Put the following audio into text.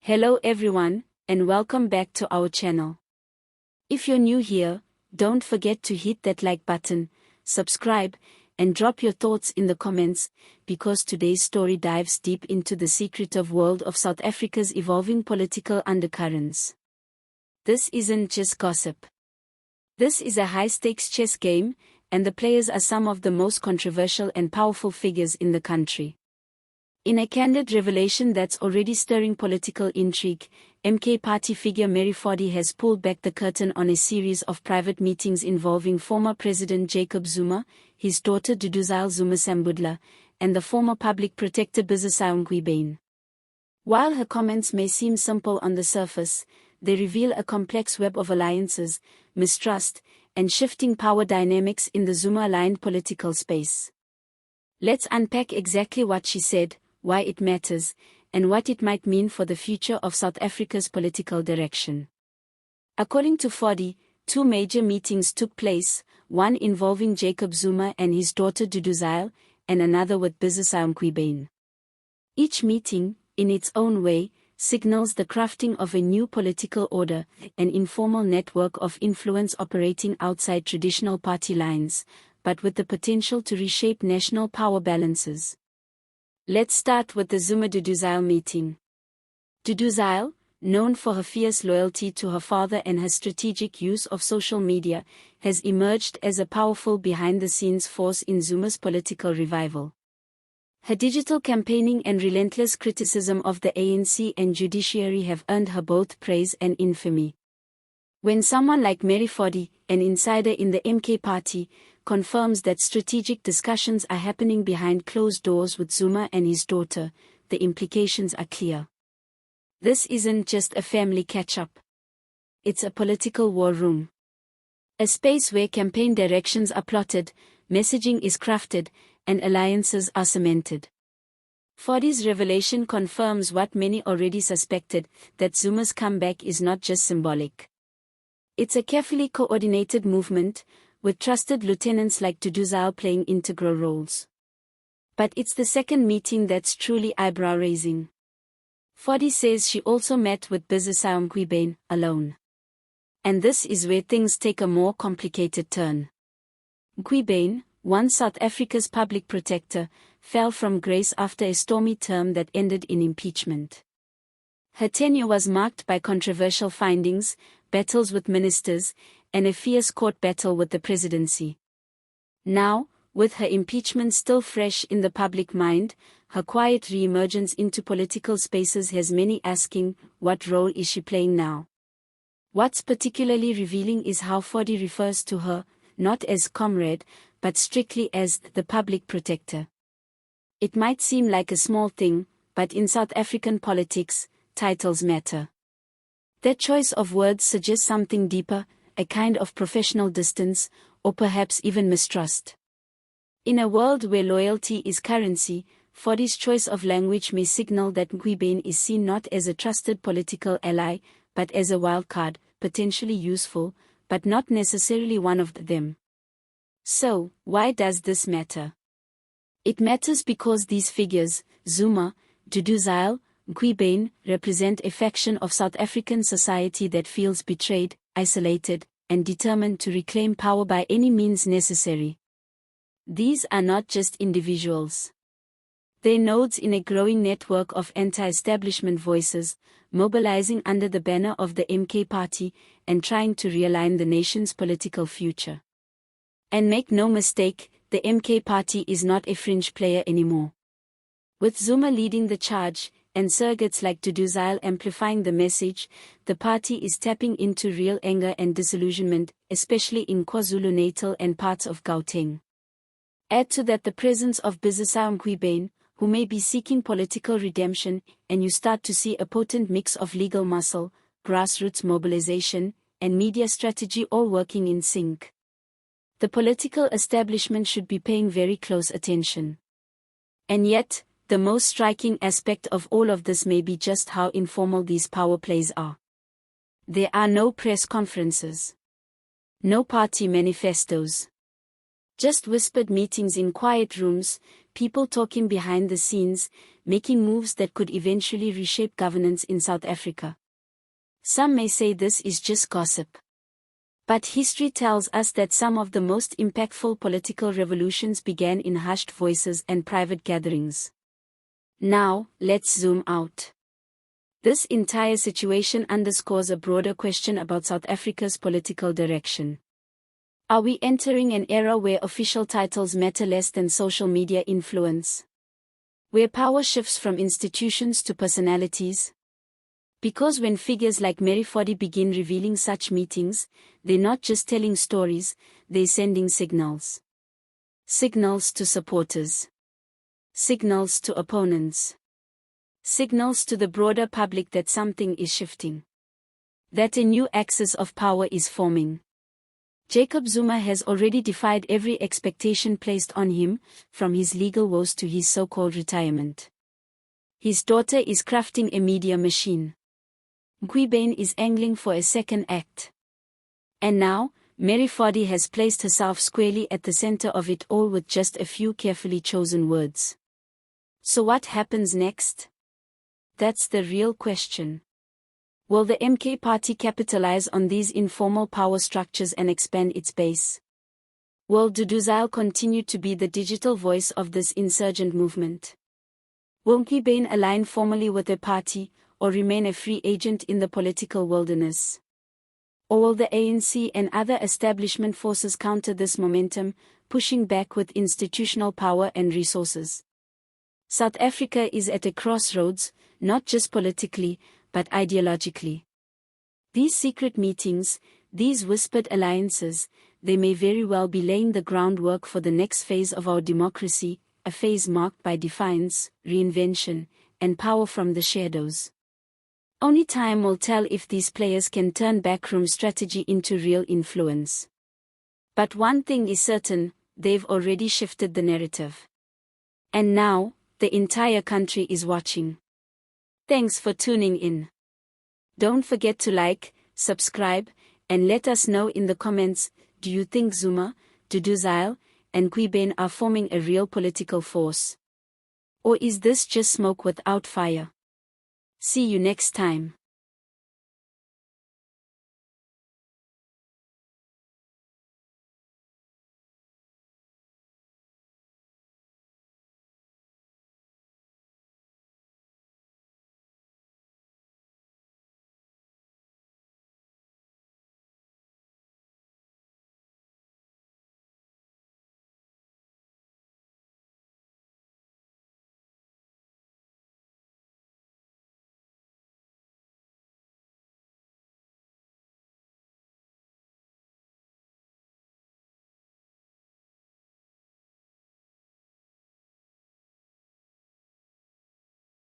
Hello everyone, and welcome back to our channel. If you're new here, don't forget to hit that like button, subscribe, and drop your thoughts in the comments, because today's story dives deep into the secretive world of South Africa's evolving political undercurrents. This isn't just gossip. This is a high-stakes chess game, and the players are some of the most controversial and powerful figures in the country. In a candid revelation that's already stirring political intrigue, MK Party figure Mary Phadi has pulled back the curtain on a series of private meetings involving former President Jacob Zuma, his daughter Duduzile Zuma-Sambudla, and the former Public Protector Busisiwe Mkhwebane. While her comments may seem simple on the surface, they reveal a complex web of alliances, mistrust, and shifting power dynamics in the Zuma-aligned political space. Let's unpack exactly what she said, why it matters, and what it might mean for the future of South Africa's political direction. According to Phadi, two major meetings took place, one involving Jacob Zuma and his daughter Duduzile, and another with Busisiwe Mkhwebane. Each meeting, in its own way, signals the crafting of a new political order, an informal network of influence operating outside traditional party lines, but with the potential to reshape national power balances. Let's start with the Zuma-Duduzile meeting. Duduzile, known for her fierce loyalty to her father and her strategic use of social media, has emerged as a powerful behind-the-scenes force in Zuma's political revival. Her digital campaigning and relentless criticism of the ANC and judiciary have earned her both praise and infamy. When someone like Mary Phadi, an insider in the MK Party, confirms that strategic discussions are happening behind closed doors with Zuma and his daughter, the implications are clear. This isn't just a family catch-up. It's a political war room. A space where campaign directions are plotted, messaging is crafted, and alliances are cemented. Phadi's revelation confirms what many already suspected, that Zuma's comeback is not just symbolic. It's a carefully coordinated movement, with trusted lieutenants like Duduzile playing integral roles. But it's the second meeting that's truly eyebrow-raising. Phadi says she also met with Busisiwe Mkhwebane, alone. And this is where things take a more complicated turn. Mkhwebane, once South Africa's public protector, fell from grace after a stormy term that ended in impeachment. Her tenure was marked by controversial findings, battles with ministers, and a fierce court battle with the presidency. Now, with her impeachment still fresh in the public mind, her quiet re-emergence into political spaces has many asking, what role is she playing now? What's particularly revealing is how Phadi refers to her, not as comrade, but strictly as the public protector. It might seem like a small thing, but in South African politics, titles matter. That choice of words suggests something deeper, a kind of professional distance, or perhaps even mistrust. In a world where loyalty is currency, Phadi's choice of language may signal that Mkhwebane is seen not as a trusted political ally, but as a wildcard, potentially useful, but not necessarily one of them. So, why does this matter? It matters because these figures, Zuma, Duduzile, Mkhwebane, represent a faction of South African society that feels betrayed, isolated, and determined to reclaim power by any means necessary. These are not just individuals. They're nodes in a growing network of anti-establishment voices, mobilizing under the banner of the MK Party, and trying to realign the nation's political future. And make no mistake, the MK Party is not a fringe player anymore. With Zuma leading the charge, and surrogates like Duduzile amplifying the message, the party is tapping into real anger and disillusionment, especially in KwaZulu-Natal and parts of Gauteng. Add to that the presence of Busisiwe Mkhwebane, who may be seeking political redemption, and you start to see a potent mix of legal muscle, grassroots mobilization, and media strategy all working in sync. The political establishment should be paying very close attention. And yet, the most striking aspect of all of this may be just how informal these power plays are. There are no press conferences. No party manifestos. Just whispered meetings in quiet rooms, people talking behind the scenes, making moves that could eventually reshape governance in South Africa. Some may say this is just gossip. But history tells us that some of the most impactful political revolutions began in hushed voices and private gatherings. Now, let's zoom out. This entire situation underscores a broader question about South Africa's political direction. Are we entering an era where official titles matter less than social media influence? Where power shifts from institutions to personalities? Because when figures like Mary Phadi begin revealing such meetings, they're not just telling stories, they're sending signals. Signals to supporters. Signals to opponents. Signals to the broader public that something is shifting. That a new axis of power is forming. Jacob Zuma has already defied every expectation placed on him, from his legal woes to his so-called retirement. His daughter is crafting a media machine. Mkhwebane is angling for a second act. And now, Mary Phadi has placed herself squarely at the center of it all with just a few carefully chosen words. So what happens next? That's the real question. Will the MK party capitalize on these informal power structures and expand its base? Will Duduzile continue to be the digital voice of this insurgent movement? Will Mkhwebane align formally with the party, or remain a free agent in the political wilderness? Or will the ANC and other establishment forces counter this momentum, pushing back with institutional power and resources? South Africa is at a crossroads, not just politically, but ideologically. These secret meetings, these whispered alliances, they may very well be laying the groundwork for the next phase of our democracy, a phase marked by defiance, reinvention, and power from the shadows. Only time will tell if these players can turn backroom strategy into real influence. But one thing is certain, they've already shifted the narrative. And now, the entire country is watching. Thanks for tuning in. Don't forget to like, subscribe, and let us know in the comments, do you think Zuma, Duduzile, and Mkhwebane are forming a real political force? Or is this just smoke without fire? See you next time.